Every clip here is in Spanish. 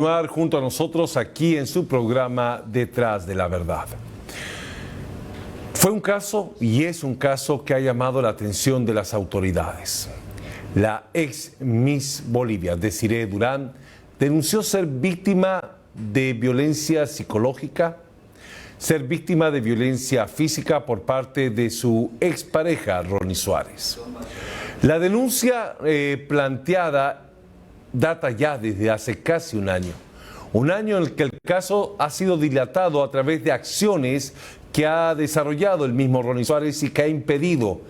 Junto a nosotros aquí en su programa Detrás de la Verdad. Fue un caso y es un caso que ha llamado la atención de las autoridades. La ex Miss Bolivia, Desiree Durán, denunció ser víctima de violencia psicológica, ser víctima de violencia física por parte de su expareja, Ronnie Suárez. La denuncia planteada data ya desde hace casi un año en el que el caso ha sido dilatado a través de acciones que ha desarrollado el mismo Ronnie Suárez y que ha impedido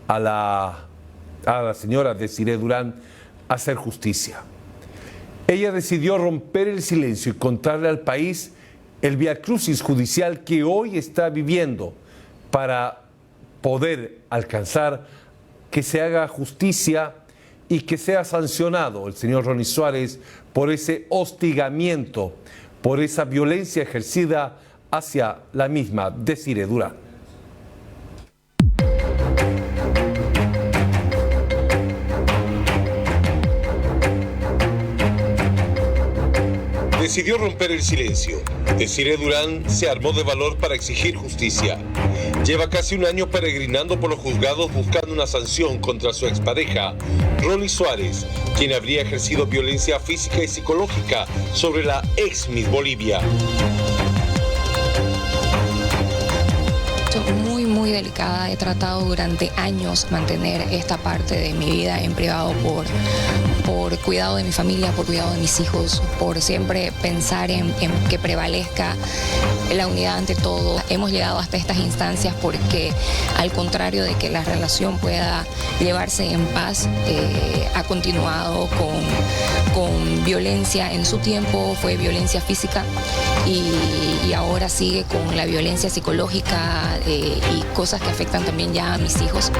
a la señora Desiree Durán hacer justicia. Ella decidió romper el silencio y contarle al país el viacrucis judicial que hoy está viviendo para poder alcanzar que se haga justicia y que sea sancionado el señor Ronnie Suárez por ese hostigamiento, por esa violencia ejercida hacia la misma Desiree Durán. Decidió romper el silencio. Desiree Durán se armó de valor para exigir justicia. Lleva casi un año peregrinando por los juzgados buscando una sanción contra su expareja, Ronnie Suárez, quien habría ejercido violencia física y psicológica sobre la ex Miss Bolivia. Muy delicada. He tratado durante años mantener esta parte de mi vida en privado por cuidado de mi familia, por cuidado de mis hijos, por siempre pensar en que prevalezca la unidad ante todo. Hemos llegado hasta estas instancias porque, al contrario de que la relación pueda llevarse en paz, ha continuado con violencia. En su tiempo fue violencia física y ahora sigue con la violencia psicológica y cosas que afectan también ya a mis hijos.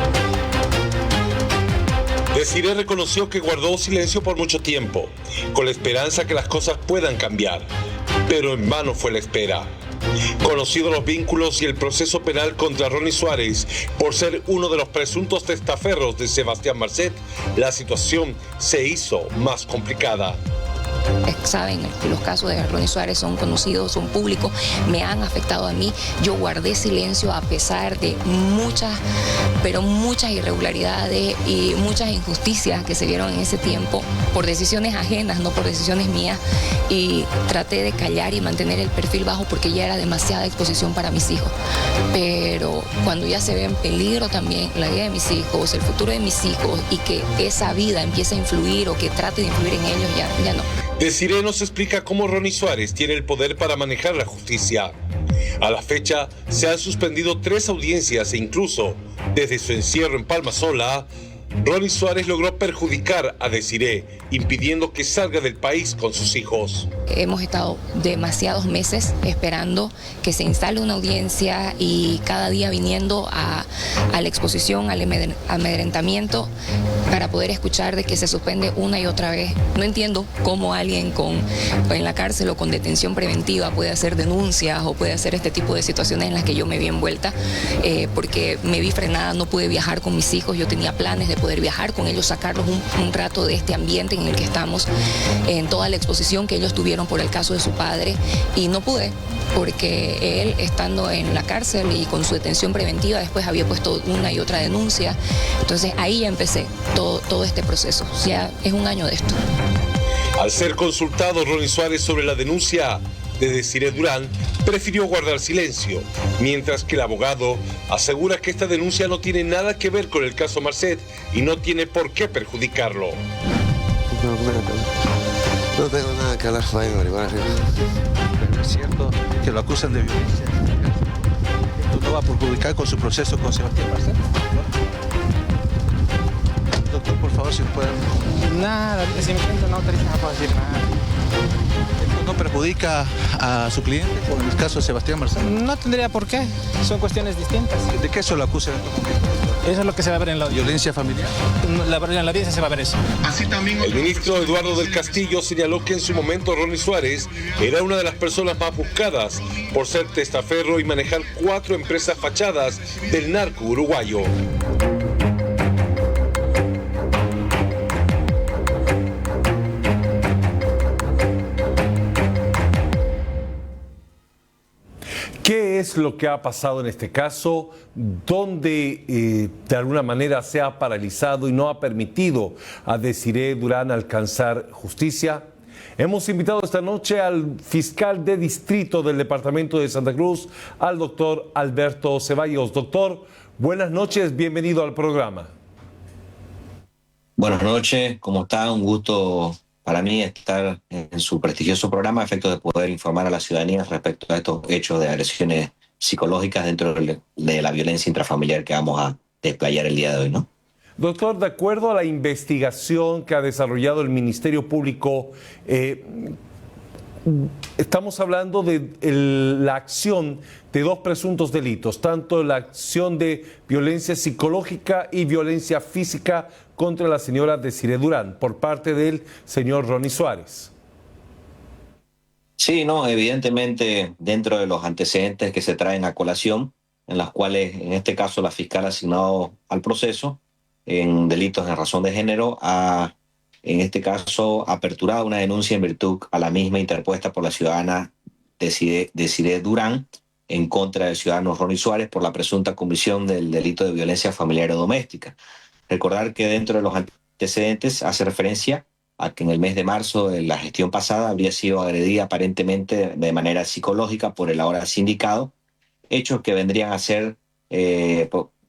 Desiree reconoció que guardó silencio por mucho tiempo, con la esperanza que las cosas puedan cambiar, pero en vano fue la espera. Conocidos los vínculos y el proceso penal contra Ronnie Suárez por ser uno de los presuntos testaferros de Sebastián Marcet, la situación se hizo más complicada. Saben, los casos de Ronnie Suárez son conocidos, son públicos, me han afectado a mí. Yo guardé silencio a pesar de muchas irregularidades y muchas injusticias que se vieron en ese tiempo por decisiones ajenas, no por decisiones mías, y traté de callar y mantener el perfil bajo porque ya era demasiada exposición para mis hijos. Pero cuando ya se ve en peligro también la vida de mis hijos, el futuro de mis hijos, y que esa vida empiece a influir o que trate de influir en ellos, ya no. Desiree nos explica cómo Ronnie Suárez tiene el poder para manejar la justicia. A la fecha, se han suspendido 3 audiencias e incluso, desde su encierro en Palma Sola, Ronnie Suárez logró perjudicar a Desiree, impidiendo que salga del país con sus hijos. Hemos estado demasiados meses esperando que se instale una audiencia y cada día viniendo a la exposición, al amedrentamiento, para poder escuchar de que se suspende una y otra vez. No entiendo cómo alguien en la cárcel o con detención preventiva puede hacer denuncias o puede hacer este tipo de situaciones en las que yo me vi envuelta, porque me vi frenada, no pude viajar con mis hijos. Yo tenía planes de poder viajar con ellos, sacarlos un rato de este ambiente en el que estamos, en toda la exposición que ellos tuvieron por el caso de su padre, y no pude porque él, estando en la cárcel y con su detención preventiva, después había puesto una y otra denuncia. Entonces ahí ya empecé todo este proceso. Ya es un año de esto. Al ser consultado Ronnie Suárez sobre la denuncia de Desiree Durán, prefirió guardar silencio, mientras que el abogado asegura que esta denuncia no tiene nada que ver con el caso Marcet y no tiene por qué perjudicarlo. No tengo nada que hablar, Fabián Marihuana. Pero es cierto que lo acusan de violencia. ¿Esto no va a perjudicar con su proceso con Sebastián Marcet? Doctor, por favor, si pueden. Nada, si me siento no autoriza, no puedo decir nada. ¿Esto no perjudica a su cliente por el caso de Sebastián Marcet? No tendría por qué, son cuestiones distintas. ¿De qué se lo acusan en estos momentos? Eso es lo que se va a ver en la audiencia. ¿Violencia familiar? En la audiencia se va a ver eso. El ministro Eduardo del Castillo señaló que en su momento Ronnie Suárez era una de las personas más buscadas por ser testaferro y manejar 4 empresas fachadas del narco uruguayo. es lo que ha pasado en este caso, donde de alguna manera se ha paralizado y no ha permitido a Desiree Durán alcanzar justicia? Hemos invitado esta noche al fiscal de distrito del departamento de Santa Cruz, al doctor Alberto Ceballos. Doctor, buenas noches, bienvenido al programa. Buenas noches, ¿cómo está? Un gusto para mí estar en su prestigioso programa a efectos de poder informar a la ciudadanía respecto a estos hechos de agresiones psicológicas dentro de la violencia intrafamiliar que vamos a desplayar el día de hoy, ¿no? Doctor, de acuerdo a la investigación que ha desarrollado el Ministerio Público, estamos hablando de la acción de dos presuntos delitos, tanto la acción de violencia psicológica y violencia física contra la señora Desiree Durán por parte del señor Ronnie Suárez. Sí, no, evidentemente dentro de los antecedentes que se traen a colación, en las cuales en este caso la fiscal asignado al proceso en delitos en razón de género ha, en este caso, aperturado una denuncia en virtud a la misma interpuesta por la ciudadana Desiree Durán en contra del ciudadano Ronnie Suárez por la presunta comisión del delito de violencia familiar o doméstica. Recordar que dentro de los antecedentes hace referencia a que en el mes de marzo de la gestión pasada habría sido agredida aparentemente de manera psicológica por el ahora sindicado, hechos que vendrían a ser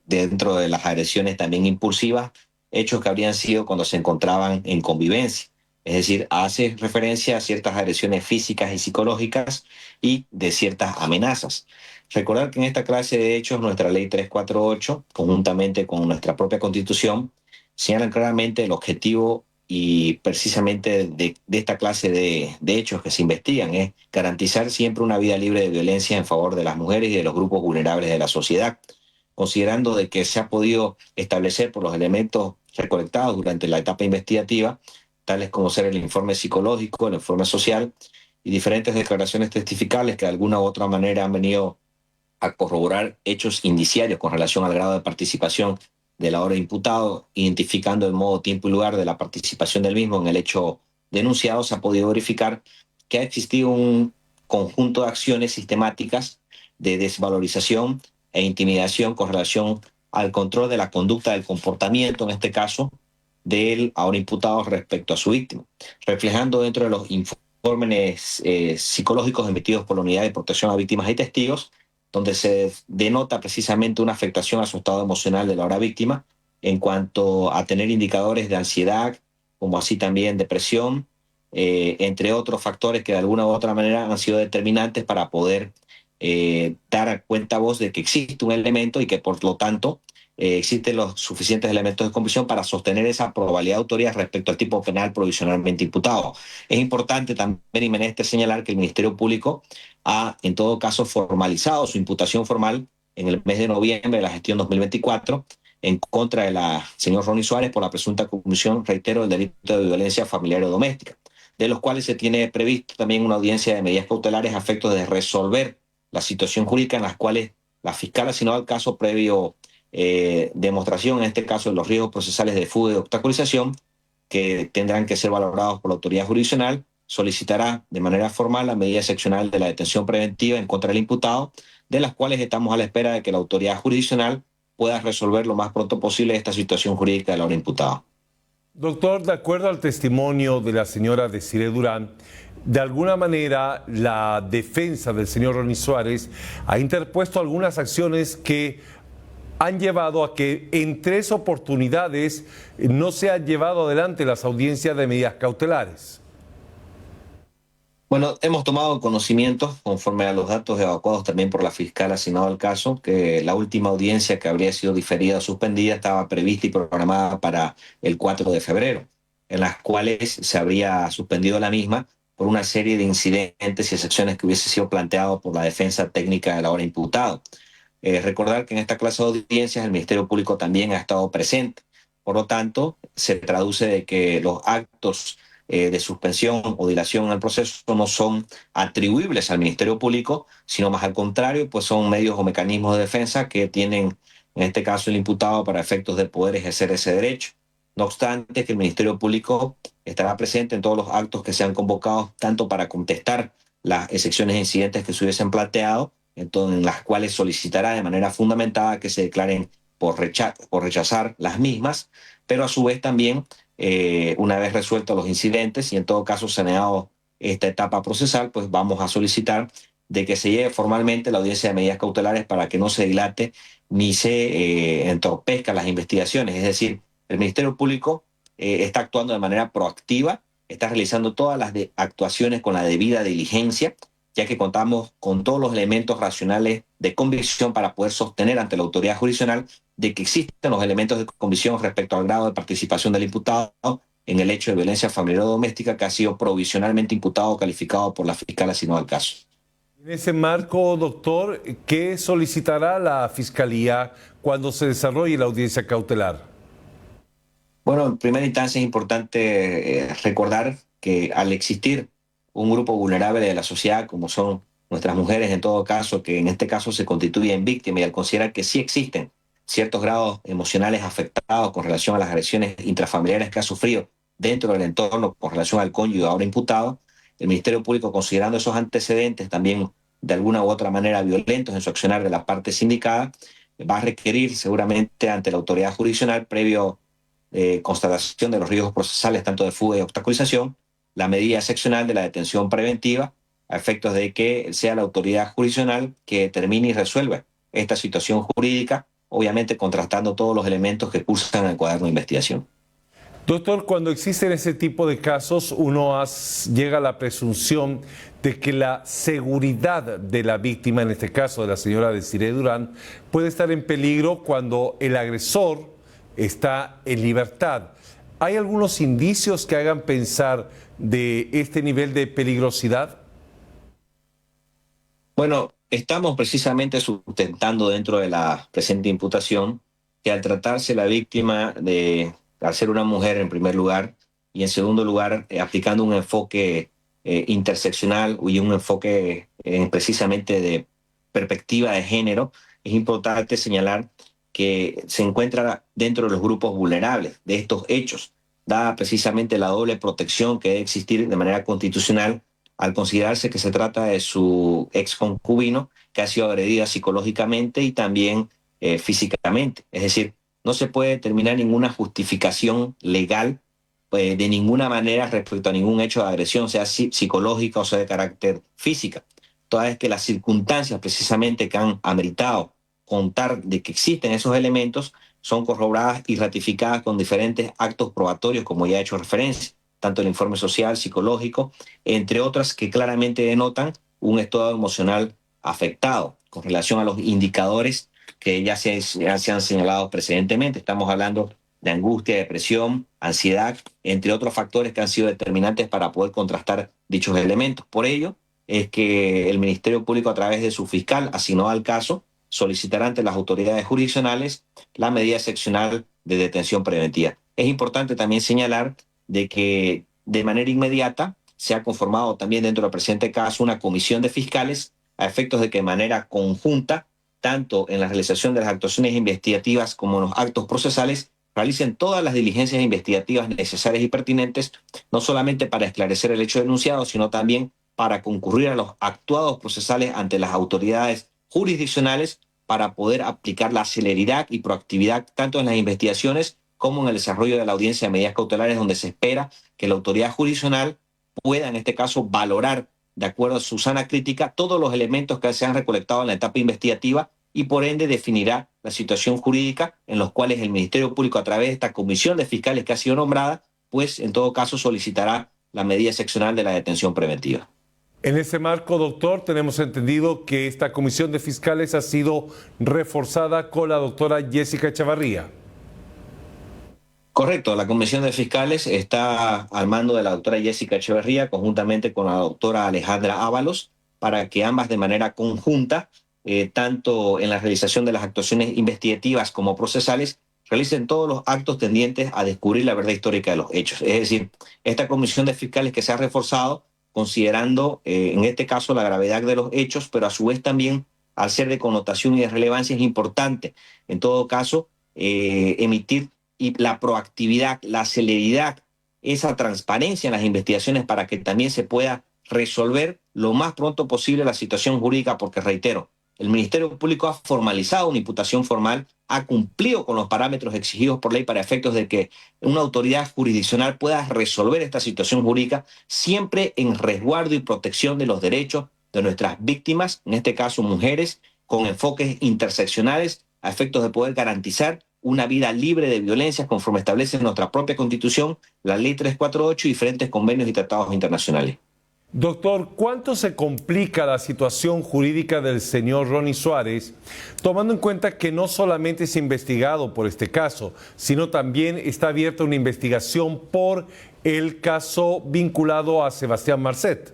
dentro de las agresiones también impulsivas, hechos que habrían sido cuando se encontraban en convivencia. Es decir, hace referencia a ciertas agresiones físicas y psicológicas y de ciertas amenazas. Recordar que en esta clase de hechos nuestra ley 348, conjuntamente con nuestra propia constitución, señalan claramente el objetivo y precisamente de esta clase de hechos que se investigan es garantizar siempre una vida libre de violencia en favor de las mujeres y de los grupos vulnerables de la sociedad, considerando de que se ha podido establecer por los elementos recolectados durante la etapa investigativa, tales como ser el informe psicológico, el informe social y diferentes declaraciones testificales que de alguna u otra manera han venido a corroborar hechos indiciarios con relación al grado de participación del ahora imputado, identificando el modo, tiempo y lugar de la participación del mismo en el hecho denunciado. Se ha podido verificar que ha existido un conjunto de acciones sistemáticas de desvalorización e intimidación con relación al control de la conducta del comportamiento, en este caso, del ahora imputado respecto a su víctima, reflejando dentro de los informes psicológicos emitidos por la Unidad de Protección a Víctimas y Testigos, donde se denota precisamente una afectación a su estado emocional de la ahora víctima en cuanto a tener indicadores de ansiedad, como así también depresión, entre otros factores que de alguna u otra manera han sido determinantes para poder dar cuenta a vos de que existe un elemento y que por lo tanto existen los suficientes elementos de convicción para sostener esa probabilidad de autoría respecto al tipo penal provisionalmente imputado. Es importante también y menester señalar que el Ministerio Público ha en todo caso formalizado su imputación formal en el mes de noviembre de la gestión 2024 en contra de la señor Ronnie Suárez por la presunta comisión, reitero, del delito de violencia familiar o doméstica, de los cuales se tiene previsto también una audiencia de medidas cautelares a efectos de resolver la situación jurídica en las cuales la fiscal asignó al caso previo demostración, en este caso de los riesgos procesales de fuga y de obstaculización, que tendrán que ser valorados por la autoridad jurisdiccional, solicitará de manera formal la medida seccional de la detención preventiva en contra del imputado, de las cuales estamos a la espera de que la autoridad jurisdiccional pueda resolver lo más pronto posible esta situación jurídica del ahora imputado. Doctor, de acuerdo al testimonio de la señora Desiree Durán, de alguna manera la defensa del señor Ronnie Suárez ha interpuesto algunas acciones que han llevado a que en 3 oportunidades no se han llevado adelante las audiencias de medidas cautelares. Bueno, hemos tomado conocimiento, conforme a los datos evacuados también por la fiscal asignado al caso, que la última audiencia que habría sido diferida o suspendida estaba prevista y programada para el 4 de febrero, en las cuales se habría suspendido la misma por una serie de incidentes y excepciones que hubiese sido planteado por la defensa técnica del ahora imputado. Recordar que en esta clase de audiencias el Ministerio Público también ha estado presente. Por lo tanto, se traduce de que los actos de suspensión o dilación en el proceso no son atribuibles al Ministerio Público, sino más al contrario, pues son medios o mecanismos de defensa que tienen, en este caso, el imputado para efectos de poder ejercer ese derecho. No obstante, que el Ministerio Público estará presente en todos los actos que sean convocados, tanto para contestar las excepciones e incidentes que se hubiesen planteado, entonces, en las cuales solicitará de manera fundamentada que se declaren por rechazar las mismas, pero a su vez también, una vez resueltos los incidentes y en todo caso saneado esta etapa procesal, pues vamos a solicitar de que se lleve formalmente la audiencia de medidas cautelares para que no se dilate ni se entorpezcan las investigaciones. Es decir, el Ministerio Público está actuando de manera proactiva, está realizando todas las actuaciones con la debida diligencia, ya que contamos con todos los elementos racionales de convicción para poder sostener ante la autoridad jurisdiccional de que existen los elementos de convicción respecto al grado de participación del imputado en el hecho de violencia familiar o doméstica que ha sido provisionalmente imputado o calificado por la fiscal asignado al caso. En ese marco, doctor, ¿qué solicitará la Fiscalía cuando se desarrolle la audiencia cautelar? Bueno, en primera instancia es importante recordar que al existir un grupo vulnerable de la sociedad, como son nuestras mujeres en todo caso, que en este caso se constituyen víctimas, y al considerar que sí existen ciertos grados emocionales afectados con relación a las agresiones intrafamiliares que ha sufrido dentro del entorno con relación al cónyuge ahora imputado, el Ministerio Público, considerando esos antecedentes también de alguna u otra manera violentos en su accionar de la parte sindicada, va a requerir seguramente ante la autoridad jurisdiccional, previo constatación de los riesgos procesales tanto de fuga y obstaculización, la medida excepcional de la detención preventiva a efectos de que sea la autoridad jurisdiccional que determine y resuelva esta situación jurídica, obviamente contrastando todos los elementos que cursan el cuaderno de investigación. Doctor, cuando existen ese tipo de casos, llega a la presunción de que la seguridad de la víctima, en este caso de la señora Desiree Durán, puede estar en peligro cuando el agresor está en libertad. ¿Hay algunos indicios que hagan pensar de este nivel de peligrosidad? Bueno, estamos precisamente sustentando dentro de la presente imputación que al tratarse la víctima al ser una mujer en primer lugar y en segundo lugar aplicando un enfoque interseccional y un enfoque precisamente de perspectiva de género, es importante señalar que se encuentra dentro de los grupos vulnerables de estos hechos, dada precisamente la doble protección que debe existir de manera constitucional al considerarse que se trata de su ex concubino que ha sido agredida psicológicamente y también físicamente. Es decir, no se puede determinar ninguna justificación legal de ninguna manera respecto a ningún hecho de agresión, sea psicológica o sea de carácter física. Toda vez que las circunstancias precisamente que han ameritado contar de que existen esos elementos son corroboradas y ratificadas con diferentes actos probatorios, como ya he hecho referencia, tanto el informe social, psicológico, entre otras que claramente denotan un estado emocional afectado con relación a los indicadores que ya se han señalado precedentemente. Estamos hablando de angustia, depresión, ansiedad, entre otros factores que han sido determinantes para poder contrastar dichos elementos. Por ello es que el Ministerio Público, a través de su fiscal asignado al caso, solicitará ante las autoridades jurisdiccionales la medida excepcional de detención preventiva. Es importante también señalar de que de manera inmediata se ha conformado también dentro del presente caso una comisión de fiscales a efectos de que de manera conjunta, tanto en la realización de las actuaciones investigativas como en los actos procesales, realicen todas las diligencias investigativas necesarias y pertinentes, no solamente para esclarecer el hecho denunciado, sino también para concurrir a los actuados procesales ante las autoridades jurisdiccionales para poder aplicar la celeridad y proactividad tanto en las investigaciones como en el desarrollo de la audiencia de medidas cautelares, donde se espera que la autoridad jurisdiccional pueda, en este caso, valorar, de acuerdo a su sana crítica, todos los elementos que se han recolectado en la etapa investigativa y, por ende, definirá la situación jurídica en los cuales el Ministerio Público, a través de esta comisión de fiscales que ha sido nombrada, pues, en todo caso, solicitará la medida excepcional de la detención preventiva. En ese marco, doctor, tenemos entendido que esta comisión de fiscales ha sido reforzada con la doctora Jessica Echevarría. Correcto, la comisión de fiscales está al mando de la doctora Jessica Echevarría conjuntamente con la doctora Alejandra Ábalos para que ambas de manera conjunta, tanto en la realización de las actuaciones investigativas como procesales, realicen todos los actos tendientes a descubrir la verdad histórica de los hechos. Es decir, esta comisión de fiscales que se ha reforzado considerando en este caso la gravedad de los hechos, pero a su vez también al ser de connotación y de relevancia es importante, en todo caso, emitir la proactividad, la celeridad, esa transparencia en las investigaciones para que también se pueda resolver lo más pronto posible la situación jurídica, porque reitero, el Ministerio Público ha formalizado una imputación formal, ha cumplido con los parámetros exigidos por ley para efectos de que una autoridad jurisdiccional pueda resolver esta situación jurídica, siempre en resguardo y protección de los derechos de nuestras víctimas, en este caso mujeres, con enfoques interseccionales a efectos de poder garantizar una vida libre de violencias conforme establece nuestra propia Constitución, la Ley 348 y diferentes convenios y tratados internacionales. Doctor, ¿cuánto se complica la situación jurídica del señor Ronnie Suárez, tomando en cuenta que no solamente es investigado por este caso, sino también está abierta una investigación por el caso vinculado a Sebastián Marcet?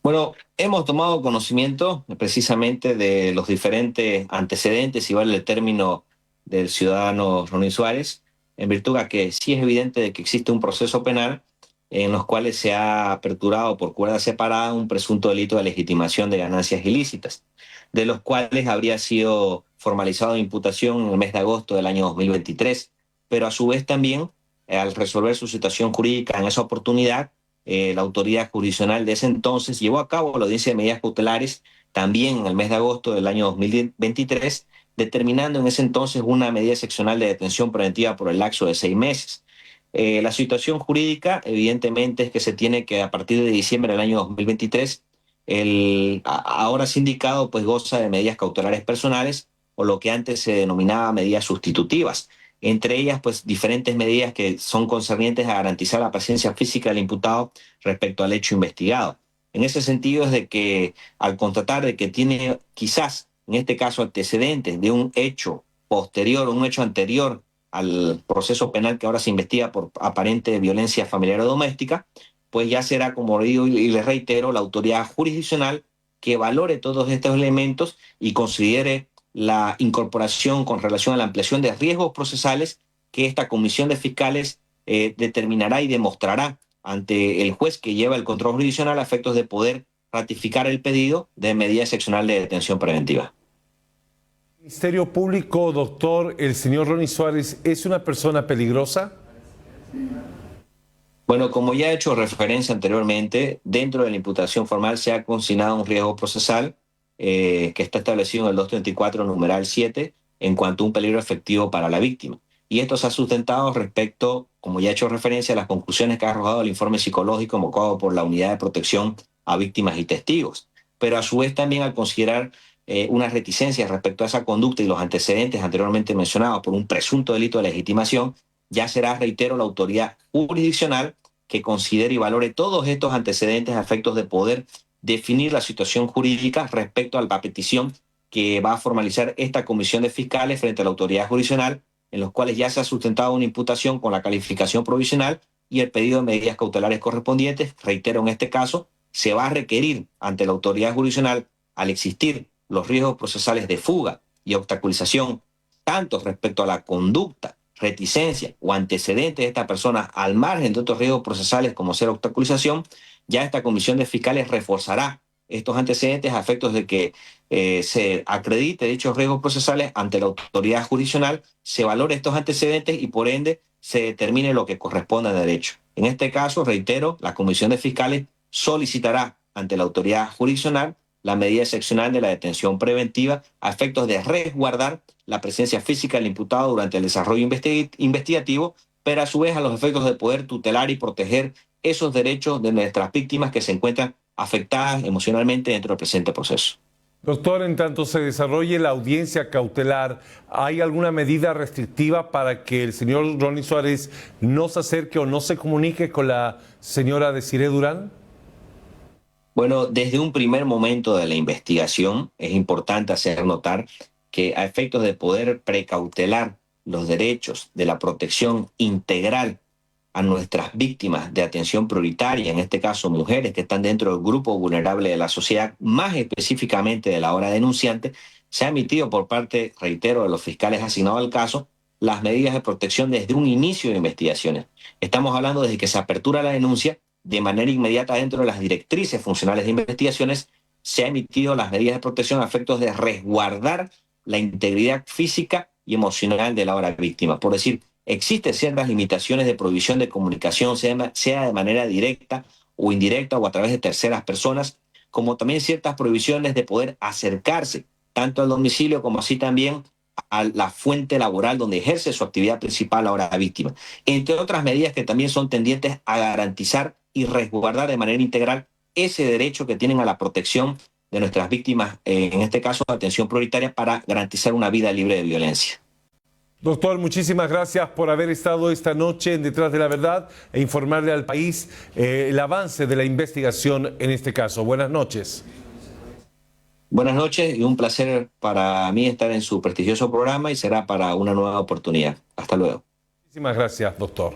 Bueno, hemos tomado conocimiento precisamente de los diferentes antecedentes, y vale el término, del ciudadano Ronnie Suárez, en virtud a que sí es evidente de que existe un proceso penal en los cuales se ha aperturado por cuerda separada un presunto delito de legitimación de ganancias ilícitas, de los cuales habría sido formalizado imputación en el mes de agosto del año 2023, pero a su vez también, al resolver su situación jurídica en esa oportunidad, la autoridad jurisdiccional de ese entonces llevó a cabo la audiencia de medidas cautelares también en el mes de agosto del año 2023, determinando en ese entonces una medida excepcional de detención preventiva por el lapso de 6 meses. La situación jurídica, evidentemente, es que se tiene que, a partir de diciembre del año 2023, el ahora sindicado pues goza de medidas cautelares personales, o lo que antes se denominaba medidas sustitutivas. Entre ellas, pues, diferentes medidas que son concernientes a garantizar la presencia física del imputado respecto al hecho investigado. En ese sentido es de que, al constatar de que tiene quizás, en este caso, antecedentes de un hecho posterior o un hecho anterior al proceso penal que ahora se investiga por aparente violencia familiar o doméstica, pues ya será, como digo y les reitero, la autoridad jurisdiccional que valore todos estos elementos y considere la incorporación con relación a la ampliación de riesgos procesales que esta comisión de fiscales determinará y demostrará ante el juez que lleva el control jurisdiccional a efectos de poder ratificar el pedido de medida excepcional de detención preventiva. Ministerio Público, doctor, ¿el señor Ronnie Suárez es una persona peligrosa? Bueno, como ya he hecho referencia anteriormente, dentro de la imputación formal se ha consignado un riesgo procesal que está establecido en el 234, numeral 7, en cuanto a un peligro efectivo para la víctima. Y esto se ha sustentado respecto, como ya he hecho referencia, a las conclusiones que ha arrojado el informe psicológico convocado por la Unidad de Protección a Víctimas y Testigos. Pero a su vez también, al considerar unas reticencias respecto a esa conducta y los antecedentes anteriormente mencionados por un presunto delito de legitimación, ya será, reitero, la autoridad jurisdiccional que considere y valore todos estos antecedentes a efectos de poder definir la situación jurídica respecto a la petición que va a formalizar esta comisión de fiscales frente a la autoridad jurisdiccional, en los cuales ya se ha sustentado una imputación con la calificación provisional y el pedido de medidas cautelares correspondientes. Reitero, en este caso, se va a requerir ante la autoridad jurisdiccional, al existir los riesgos procesales de fuga y obstaculización, tanto respecto a la conducta, reticencia o antecedentes de esta persona, al margen de otros riesgos procesales como ser obstaculización, ya esta comisión de fiscales reforzará estos antecedentes a efectos de que se acredite dichos riesgos procesales ante la autoridad jurisdiccional, se valore estos antecedentes y por ende se determine lo que corresponde a derecho. En este caso, reitero, la comisión de fiscales solicitará ante la autoridad jurisdiccional la medida excepcional de la detención preventiva a efectos de resguardar la presencia física del imputado durante el desarrollo investigativo, pero a su vez a los efectos de poder tutelar y proteger esos derechos de nuestras víctimas que se encuentran afectadas emocionalmente dentro del presente proceso. Doctor, en tanto se desarrolle la audiencia cautelar, ¿hay alguna medida restrictiva para que el señor Ronnie Suárez no se acerque o no se comunique con la señora Desiree Durán? Bueno, desde un primer momento de la investigación es importante hacer notar que a efectos de poder precautelar los derechos de la protección integral a nuestras víctimas de atención prioritaria, en este caso mujeres que están dentro del grupo vulnerable de la sociedad, más específicamente de la hora denunciante, se ha emitido por parte, reitero, de los fiscales asignados al caso, las medidas de protección desde un inicio de investigaciones. Estamos hablando desde que se apertura la denuncia, de manera inmediata dentro de las directrices funcionales de investigaciones, se han emitido las medidas de protección a efectos de resguardar la integridad física y emocional de la hora víctima. Por decir, existen ciertas limitaciones de prohibición de comunicación, sea de manera directa o indirecta o a través de terceras personas, como también ciertas prohibiciones de poder acercarse tanto al domicilio como así también a la fuente laboral donde ejerce su actividad principal ahora la víctima. Entre otras medidas que también son tendientes a garantizar y resguardar de manera integral ese derecho que tienen a la protección de nuestras víctimas, en este caso atención prioritaria para garantizar una vida libre de violencia. Doctor, muchísimas gracias por haber estado esta noche en Detrás de la Verdad e informarle al país el avance de la investigación en este caso. Buenas noches. Buenas noches y un placer para mí estar en su prestigioso programa y será para una nueva oportunidad. Hasta luego. Muchísimas gracias, doctor.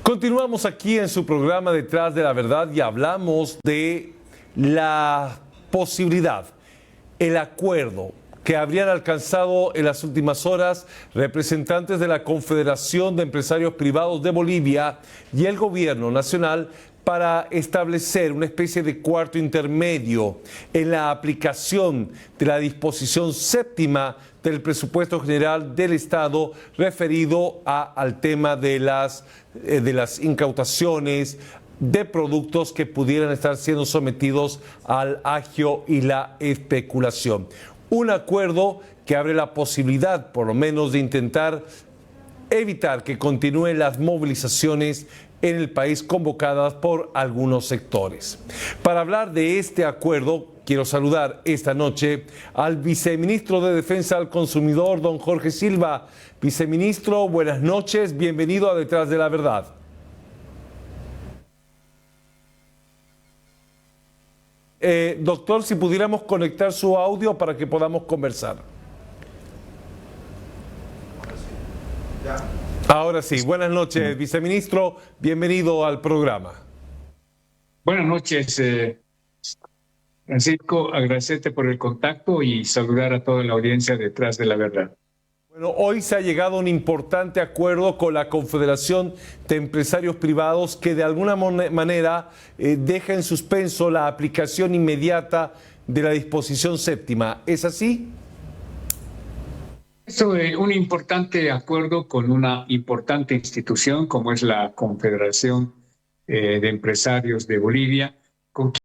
Continuamos aquí en su programa Detrás de la Verdad y hablamos de la posibilidad, el acuerdo que habrían alcanzado en las últimas horas representantes de la Confederación de Empresarios Privados de Bolivia y el Gobierno Nacional para establecer una especie de cuarto intermedio en la aplicación de la disposición séptima del presupuesto general del Estado referido al tema de las incautaciones de productos que pudieran estar siendo sometidos al agio y la especulación. Un acuerdo que abre la posibilidad, por lo menos, de intentar evitar que continúen las movilizaciones en el país convocadas por algunos sectores. Para hablar de este acuerdo, quiero saludar esta noche al viceministro de Defensa al Consumidor, don Jorge Silva. Viceministro, buenas noches, bienvenido a Detrás de la Verdad. Doctor, si pudiéramos conectar su audio para que podamos conversar. Ahora sí, buenas noches, viceministro, bienvenido al programa. Buenas noches, Francisco, agradecerte por el contacto y saludar a toda la audiencia Detrás de la Verdad. Bueno, hoy se ha llegado a un importante acuerdo con la Confederación de Empresarios Privados que de alguna manera deja en suspenso la aplicación inmediata de la disposición séptima. ¿Es así? Esto es un importante acuerdo con una importante institución como es la Confederación de Empresarios de Bolivia, con